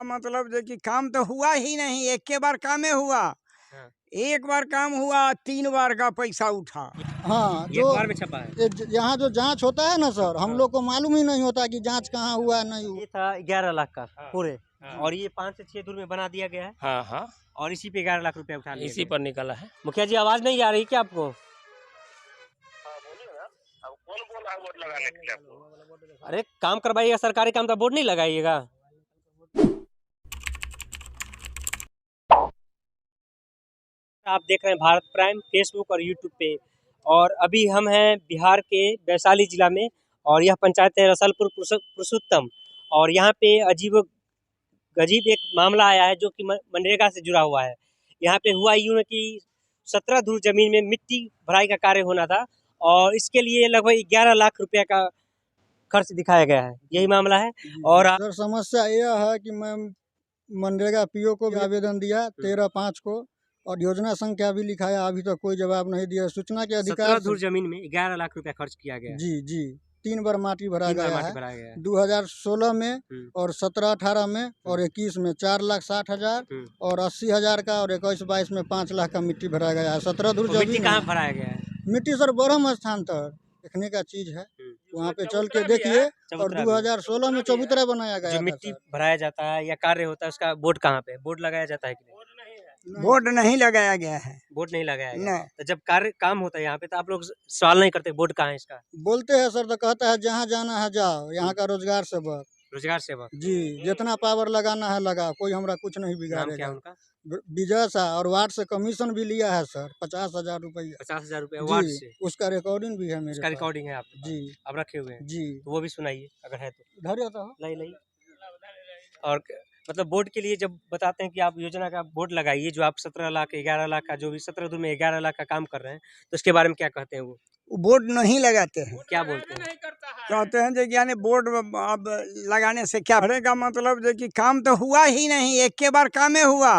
मतलब जो कि काम तो हुआ ही नहीं, एक के बार कामे हुआ। हाँ। एक बार काम हुआ, 3 बार का पैसा उठा। हाँ, ये जो अखबार में छपा है। यहाँ जो जांच होता है ना सर, हम लोग को मालूम ही नहीं होता कि जांच कहाँ हुआ नहीं हुआ। ये था 11 लाख का पूरे, हाँ। और ये 5 से 6 दूर में बना दिया गया है, हाँ हाँ, और इसी पे 11 लाख रुपया उठा लिया इसी गया। पर निकला है। मुखिया जी, आवाज नहीं आ रही क्या आपको? कौन बोला है वोट लगाने के लिए आपको? अरे काम करवाइएगा, सरकारी काम, तो बोर्ड नहीं लगाइएगा। आप देख रहे हैं भारत प्राइम फेसबुक और यूट्यूब पे, और अभी हम हैं बिहार के वैशाली जिला में, और यह पंचायत है रसलपुर पुरुषोत्तम। और यहाँ पे अजीब गजीब एक मामला आया है जो कि मनरेगा से जुड़ा हुआ है। यहाँ पे हुआ यूँ है कि 17 धूर जमीन में मिट्टी भराई का कार्य होना था, और इसके लिए लगभग 11 लाख रुपया का खर्च दिखाया गया है। यही मामला है। और सर समस्या यह है कि मैं मनरेगा पीओ को भी आवेदन दिया 13/5 को, और योजना संख्या भी लिखाया, अभी तक कोई जवाब नहीं दिया। सूचना के 17 अधिकार धूर जमीन में 11 लाख रुपया खर्च किया गया है। जी 3 बार माटी भरा 3 बार गया माटी है, भराया गया है। 2016 में और 17-18 में और 21 में 4,60,000 और 80,000 का, और 21-22 में 5 लाख का मिट्टी भरा गया है। 17 धूर तो मिट्टी जमीन कहाँ है। भराया गया है? मिट्टी सर ब्रह्म स्थान तक देखने का चीज है, वहाँ पे चल के देखिए। और चबूतरा भी। 2016 में चबूतरा बनाया गया जो था मिट्टी सर। भराया जाता है या कार्य होता है, उसका बोर्ड कहाँ पे? बोर्ड लगाया जाता है कि नहीं? बोर्ड नहीं लगाया गया है। बोर्ड नहीं लगाया गया। नहीं। तो जब कार्य काम होता है यहाँ पे, तो आप लोग सवाल नहीं करते बोर्ड कहाँ है इसका? बोलते हैं सर, तो कहता है जहाँ जाना है जाओ, यहाँ का रोजगार सेवक रोजगार सेवक। जी, जितना पावर लगाना है लगा, कोई हमरा कुछ नहीं नाम क्या है बिगाड़ेगा। उनका? विजय शाह, और वार्ड से कमीशन भी लिया है सर 50,000 रुपया। 50,000 रुपया वार्ड जी, से। उसका रिकॉर्डिंग भी है मेरे उसका पास। रिकॉर्डिंग है आपके पास? जी अब रखे हुए हैं, जी, तो वो भी सुनाइए अगर है तो। धैर्य तो नहीं। और मतलब बोर्ड के लिए जब बताते हैं कि आप योजना का बोर्ड लगाइए, जो आप 17 लाख 11 लाख का, जो भी 17 दूर में 11 लाख का काम कर रहे हैं, तो इसके बारे में क्या कहते हैं वो? बोर्ड नहीं लगाते हैं। क्या बोलते हैं? कहते हैं जो कि यानी बोर्ड अब लगाने से क्या भरेगा, मतलब जो कि काम तो हुआ ही नहीं, एक के बार कामे हुआ।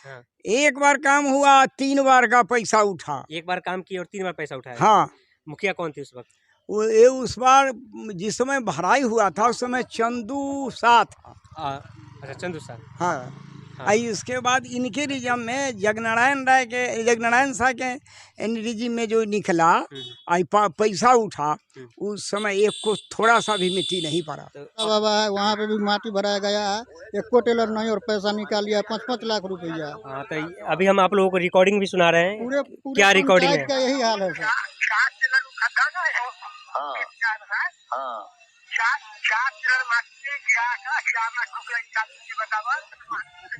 हाँ। एक बार काम हुआ, 3 बार का पैसा उठा। एक बार काम किया और 3 बार पैसा उठाया। हाँ। मुखिया कौन थी उस वक्त? ये उस बार जिस समय भराई हुआ था, उस समय चंदू शाह था। अच्छा, चंदू साहब। हाँ। हाँ। इसके बाद इनके रिजम में जगनारायण शाह के रिजिम में जो निकला, पैसा उठा, उस समय एक को थोड़ा सा भी मिट्टी नहीं पड़ा। बाबा है, वहाँ पे भी माटी भराया गया है, एक को टेलर नहीं, और पैसा निकाल लिया 5-5 लाख रुपया। हाँ, तो अभी हम आप लोगों को रिकॉर्डिंग भी सुना रहे हैं। पूरे क्या रिकॉर्डिंग है? का यही हाल है सर।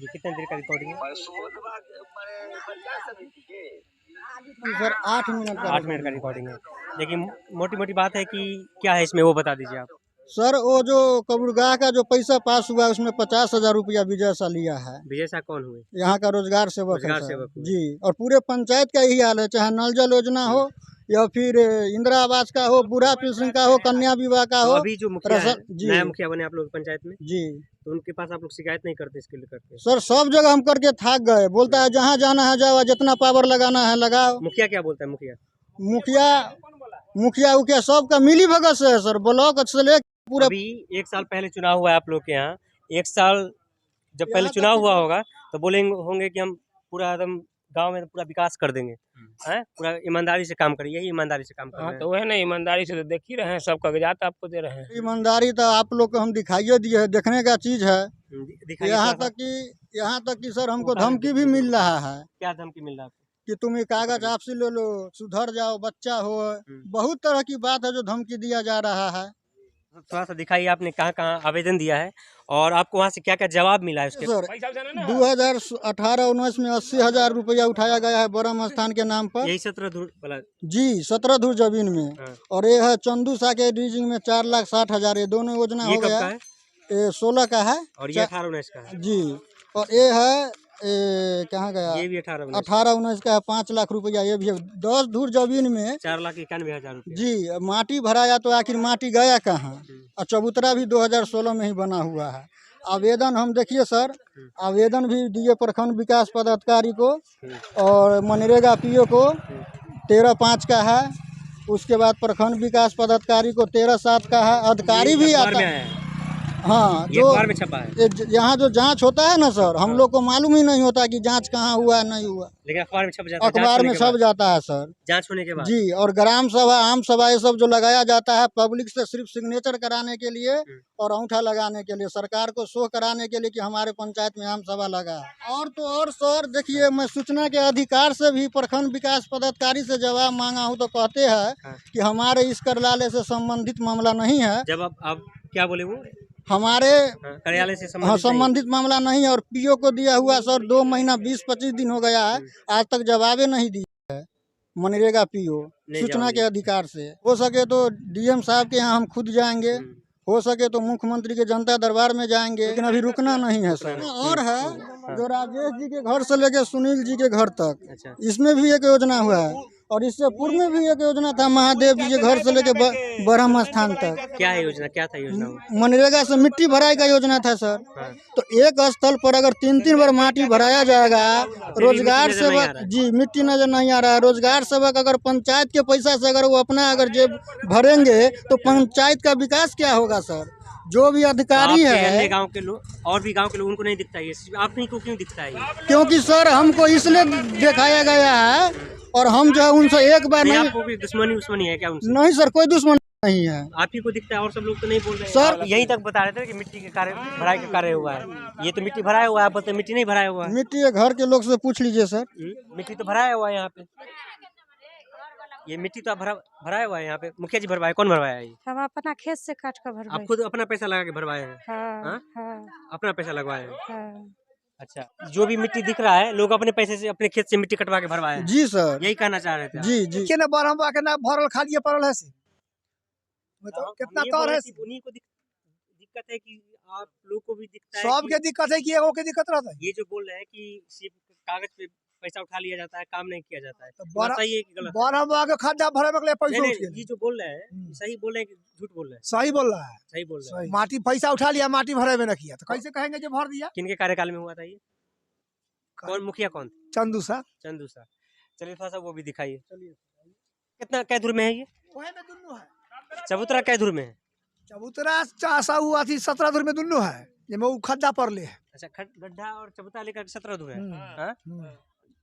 ये कितने देर का रिकॉर्डिंग है? सर 8 मिनट का। 8 मिनट का रिकॉर्डिंग है। लेकिन मोटी मोटी बात है कि क्या है इसमें, वो बता दीजिए आप। सर वो जो कबूरगाह का जो पैसा पास हुआ है, उसमें 50,000 रुपया विजय शाह लिया है। विजय शाह कौन हुए? यहाँ का रोजगार सेवक है रोजगार सर। सेवक हुए। जी, और पूरे पंचायत का यही हाल है, चाहे नल जल योजना हो या फिर इंदिरा आवास का हो, बूढ़ा पेंशन का हो, कन्या विवाह का हो। तो अभी जो मुखिया है, जी, नया मुखिया बने आप लोग पंचायत में, जी तो उनके पास आप लोग शिकायत नहीं करते इसके लिए? करते सर, सब जगह हम करके थक गए। बोलता है जहाँ जाना है जाओ, जितना पावर लगाना है लगाओ। मुखिया क्या बोलता है? मुखिया उखिया सबका मिली भगत से है सर, ब्लॉक से ले पूरा। अभी 1 साल पहले चुनाव हुआ है आप लोग के यहाँ। 1 साल जब पहले चुनाव हुआ होगा, तो बोलेंगे होंगे कि हम पूरा एकदम गांव में पूरा विकास कर देंगे, हैं, पूरा ईमानदारी से काम करें। यही ईमानदारी से काम कर रहे हैं। तो वह ना ईमानदारी से तो देख ही रहे हैं, सब कागजात आपको दे रहे हैं। ईमानदारी तो आप लोग को हम दिखाइए दिए है, देखने का चीज है। दिखाइए यहाँ थोड़ा तक कि सर हमको धमकी भी मिल रहा है सा। क्या धमकी मिल रहा है? कि तुम ये कागज आपसे ले लो, सुधर जाओ, बच्चा हो। बहुत तरह की बात है जो धमकी दिया जा रहा है। थोड़ा सा दिखाइए, आपने कहाँ कहाँ आवेदन दिया है और आपको वहाँ से क्या क्या जवाब मिला है उसके? सर 2018-19 में 80,000 रुपया उठाया गया है ब्रह्म स्थान के नाम पर। यही 17 धूर वाला? जी, 17 धूर जमीन में। हाँ। और ये है चंदू शाह के रीजिंग में 4,60,000। ये दोनों योजना हो गया। है? ये 16 का है और ये 18-19 का है? जी, और ये है कहाँ गया, ये भी 18-19 का है, 5 लाख रुपया। ये भी है 10 धूर जमीन में 4,91,000 रुपया। जी, माटी भराया तो आखिर माटी गया कहाँ? और चबूतरा भी 2016 में ही बना हुआ है। आवेदन हम देखिए सर, आवेदन भी दिए प्रखंड विकास पदाधिकारी को और मनरेगा पीओ को 13/5 का है। उसके बाद प्रखंड विकास पदाधिकारी को 13/7 का है। अधिकारी भी आता है। हाँ ये जो अखबार में छपा है, यहाँ जो जांच होता है ना सर, हम लोग को मालूम ही नहीं होता कि जांच कहाँ हुआ नहीं हुआ। लेकिन अखबार में छप जाता है अखबार में छप जाता है सर जांच होने के बाद। जी। और ग्राम सभा, आम सभा, ये सब जो लगाया जाता है पब्लिक से सिर्फ सिग्नेचर कराने के लिए और अंगूठा लगाने के लिए, सरकार को शो कराने के लिए कि हमारे पंचायत में आम सभा लगा है। और तो और सर देखिए, मैं सूचना के अधिकार से भी प्रखंड विकास पदाधिकारी से जवाब मांगा हूँ तो कहते हैं कि हमारे इस कार्यालय से संबंधित मामला नहीं है। जब आप क्या बोले वो हमारे कार्यालय से संबंधित मामला नहीं है। और पीओ को दिया हुआ सर 2 महीना 20-25 दिन हो गया है, आज तक जवाबे नहीं दिया है मनरेगा पीओ सूचना के अधिकार से। हो सके तो डीएम साहब के यहाँ हम खुद जाएंगे, हो सके तो मुख्यमंत्री के जनता दरबार में जाएंगे, लेकिन अभी रुकना नहीं है सर। और है जो राजेश जी के घर से लेके सुनील जी के घर तक, इसमें भी एक योजना हुआ है। और इससे पूर्व में भी एक योजना था महादेव जी के घर से लेके ब्रह्म स्थान तक। क्या है योजना, क्या था योजना? मनरेगा से मिट्टी भराई का योजना था सर। तो एक स्थल पर अगर 3-3 बार माटी भराया जाएगा, रोजगार सेवक जी मिट्टी नजर नहीं आ रहा है। रोजगार सेवक अगर पंचायत के पैसा से अगर वो अपना अगर जेब भरेंगे तो पंचायत का विकास क्या होगा सर? जो भी अधिकारी है गांव के लोग और भी गांव के लोग, उनको नहीं दिखता है, आप ही को क्यों दिखता है? क्योंकि सर हमको इसलिए दिखाया गया है और हम जो है उनसे एक बार नहीं। आपको भी दुश्मनी है क्या उनसे? नहीं सर, कोई दुश्मनी नहीं है। आप ही को दिखता है और सब लोग तो नहीं बोल रहे हैं सर। यहीं तक बता रहे थे कि मिट्टी के कार्य भराई का कार्य हुआ है। ये तो मिट्टी भराया हुआ है, आप बोलते मिट्टी नहीं भराया हुआ है। मिट्टी घर के लोग से पूछ लीजिए सर। मिट्टी तो भराया हुआ है यहाँ पे, ये मिट्टी तो भराया हुआ है यहाँ पे। मुखिया जी भरवाए, कौन भरवाया है? हम अपना खेत से काट कर भरवाए। आप खुद अपना पैसा लगा के भरवाए हैं? हाँ, अपना पैसा लगवाए हैं? हाँ। अच्छा, जो भी मिट्टी दिख रहा है लोग अपने पैसे से अपने खेत से मिट्टी कटवा के भरवाए हैं? जी सर, यही कहना चाह रहे थे? जी जी। के ना बरहमवा के ना भरल खालिए पड़ल है से बताओ कितना तौर है। उन्हीं को दिक्कत है कि आप लोग को भी दिखता है, सबके दिक्कत है कि एगो के दिक्कत रहता है। ये जो बोल रहे हैं कि सिर्फ कागज पे पैसा उठा लिया जाता है, काम नहीं किया जाता है, तो सही है कि गलत? बरहमवा के खड्डा भरे में पैसा नहीं, उठ ये जो बोल रहे हैं सही बोल रहे हैं कि झूठ बोल रहे हैं? सही बोल रहा है, सही बोल रहे हैं। माटी पैसा उठा लिया, माटी भरे में न किया तो कैसे कहेंगे जो भर दिया? किनके कार्यकाल में हुआ था ये? कौन मुखिया कौन थे? चंदू सा। चंदू सा। चलिए थोड़ा सा वो भी दिखाइए। कितना कै धुर में है ये? ओहे में दुन्नु है। चबूतरा कै धुर में है? चबूतरा चासा हुआ थी 17 धुर में दुन्नु है, ये में खड्डा पर ले। अच्छा, गड्ढा और चबूतरा लेकर 17 धुर है। हाँ?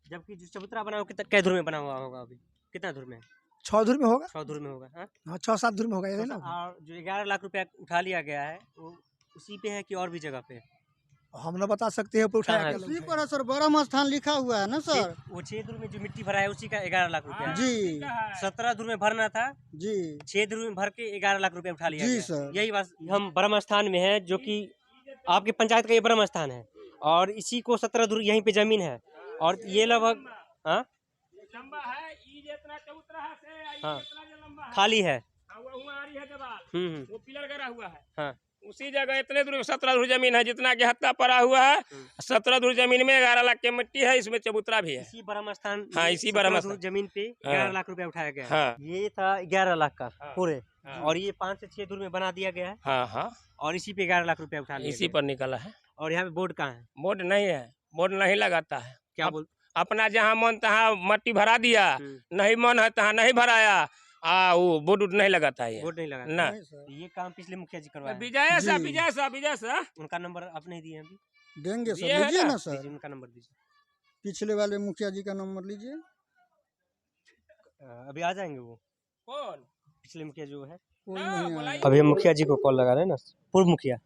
जबकि जो चबूतरा बना हुआ कितना कै धुर में बना हुआ होगा? अभी कितना धुर में? 6 धुर में होगा। 6 धुर में होगा। हाँ 6-7 धुर में होगा ये ना। और जो 11 लाख रुपया उठा लिया गया है वो उसी पे है कि और भी जगह पे? हम ना बता सकते हैं उठाया के उसी पर है सर, ब्रह्म स्थान लिखा हुआ है ना सर। वो 6 धुर में जो मिट्टी भरा है उसी का 11 लाख रुपया जी। 17 धुर में भरना था जी, 6 धुर में भर के 11 लाख रुपया उठा लिया जी गया। सर। यही बात। हम ब्रह्म स्थान में है जो कि आपके पंचायत का ये ब्रह्म स्थान है और इसी को 17 धुर यहीं पे जमीन है और ये लगभग हाँ खाली है। वो पिलर गड़ा हुआ है। हाँ। उसी जगह इतने दूर 17 धुर जमीन है जितना कि हत्ता पड़ा हुआ है। 17 धुर जमीन में 11 लाख की मिट्टी है, इसमें चबूतरा भी है। इसी ब्रह्म स्थान हाँ, इसी ब्रह्म स्थान जमीन पे 11 लाख रुपया उठाया गया है। हाँ। ये था 11 लाख का पूरे और ये 5 से 6 धुर में बना दिया गया है। हाँ हाँ, और इसी पे 11 लाख रुपया उठा लिया इसी पर निकला है। और यहाँ पे बोर्ड कहाँ है? बोर्ड नहीं है, बोर्ड नहीं लगाता है। क्या बोल अपना जहाँ मन तहाँ मट्टी भरा दिया, नहीं मन है तहाँ नहीं भराया। वो बोर्ड नहीं लगाता है, बोर्ड नहीं लगा ना। ये काम पिछले मुखिया जी करवाए हैं। विजय सा उनका नंबर आप नहीं दिए अभी? देंगे सर, ये है लीजिए ना? ना सर। दीजिए, उनका नंबर दीजिए। पिछले वाले मुखिया जी का नंबर लीजिए। अभी आ जाएंगे वो कौन? पिछले मुखिया जो है। कोई नहीं आया। अभी हम मुखिया जी को कॉल लगा रहे हैं ना, पूर्व मुखिया।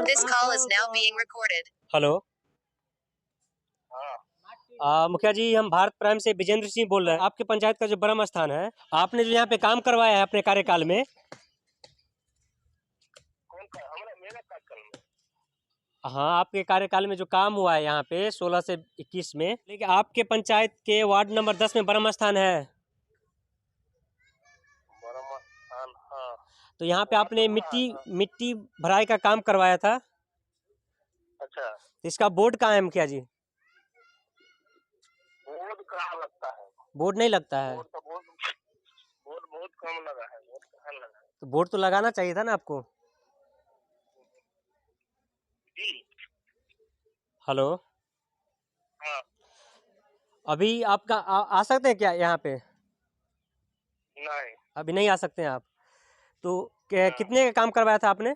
This call is now being recorded. Hello. मुखिया जी, हम भारत प्राइम से विजेंद्र सिंह बोल रहे हैं। आपके पंचायत का जो ब्रह्म स्थान है, आपने जो यहाँ पे काम करवाया है अपने कार्यकाल में, हाँ आपके कार्यकाल में जो काम हुआ है यहाँ पे 16 से 21 में, लेकिन आपके पंचायत के वार्ड नंबर 10 में ब्रह्म स्थान है। तो यहाँ पे आपने मिट्टी भराई का काम करवाया था। अच्छा, इसका बोर्ड कहाँ है मुखिया जी? बोर्ड कहाँ लगता है? बोर्ड नहीं लगता है। बोर्ड बहुत कम लगा है, बोर्ड कहाँ लगा है? तो बोर्ड तो लगाना चाहिए था ना आपको। हेलो। हाँ। अभी आपका आ सकते हैं क्या यहाँ पे? नहीं, अभी नहीं आ सकते हैं आप। तो कितने का काम करवाया था आपने?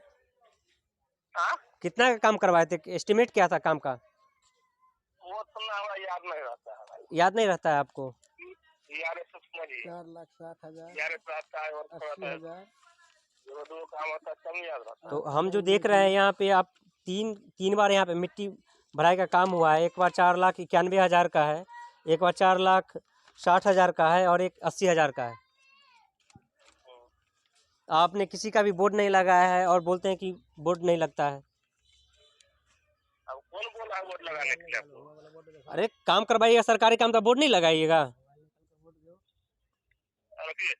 कितना का काम करवाए थे, एस्टिमेट क्या था काम का? वो सुनना हमारा याद नहीं रहता है भाई। याद नहीं रहता है आपको? यार सब समझिए 4,60,000 यार रहता है और थोड़ा सा 80,000 जो दो काम होता है कम याद रहता है। तो हम जो देख रहे हैं यहाँ पे, आप तीन बार यहाँ पे मिट्टी भराई का काम हुआ है। एक बार 4,91,000 का है, एक बार 4,60,000 का है और एक 80,000 का है। आपने किसी का भी बोर्ड नहीं लगाया है और बोलते हैं कि बोर्ड नहीं लगता है। अब कौन बोला है वोट लगाने के लिए आपको? अरे काम करवाइएगा, सरकारी काम, तो बोर्ड नहीं लगाइएगा। अरे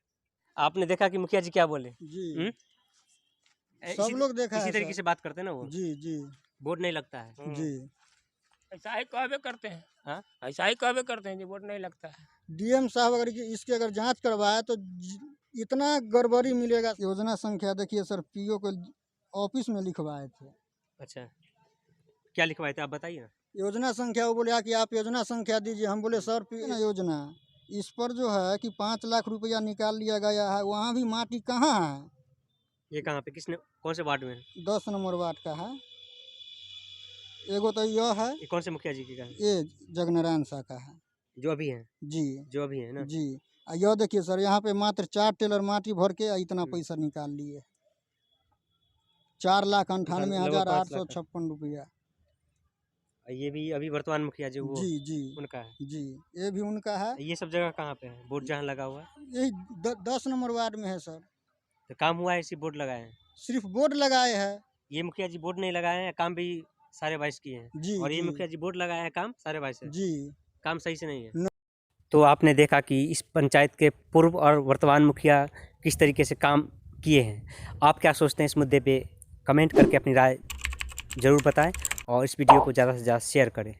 आपने देखा कि मुखिया जी क्या बोले? जी इसी- सब लोग देखा इसी है तरीके सर। से बात करते हैं ना वो, जी जी बोर्ड नहीं लगता है। जी ऐसा ही कहबे करते हैं। हाँ? ऐसा ही कहबे करते हैं जी वोट नहीं लगता है। डीएम साहब अगर इसकी अगर जांच करवाए तो इतना गड़बड़ी मिलेगा। योजना संख्या देखिए सर, पीओ को ऑफिस में लिखवाए थे। अच्छा, क्या लिखवाए थे आप बताइए ना। योजना संख्या वो बोले कि आप योजना संख्या दीजिए। हम बोले सर ना योजना इस पर जो है कि 5 लाख रुपया निकाल लिया गया है, वहाँ भी माटी कहाँ है? ये कहाँ पे, किसने, कौन से वार्ड में? 10 नंबर वार्ड का है। एगो तो यह है, ये कौन से मुखिया जी का है? ये जगनारायण शाह का है। जो अभी हैं? जी जो अभी है ना। जी यह देखिए सर, यहाँ पे मात्र 4 टेलर माटी भर के इतना पैसा निकाल लिए। 4,98,856 रुपया। ये भी अभी वर्तमान मुखिया जो वो जी जी उनका है। जी ये भी उनका है। ये सब जगह कहाँ पे है बोर्ड जहाँ लगा हुआ है? यही 10 नंबर वार्ड में है सर। तो काम हुआ है, इसी बोर्ड लगाए हैं? सिर्फ बोर्ड लगाए हैं। ये मुखिया जी बोर्ड नहीं लगाए हैं, काम भी सारे 22 किए हैं। जी और ये जी, मुखिया जी बोर्ड लगाए हैं, काम सारे 22 है। जी काम सही से नहीं है। तो आपने देखा कि इस पंचायत के पूर्व और वर्तमान मुखिया किस तरीके से काम किए हैं। आप क्या सोचते हैं इस मुद्दे पे? कमेंट करके अपनी राय ज़रूर बताएं और इस वीडियो को ज़्यादा से ज़्यादा शेयर करें।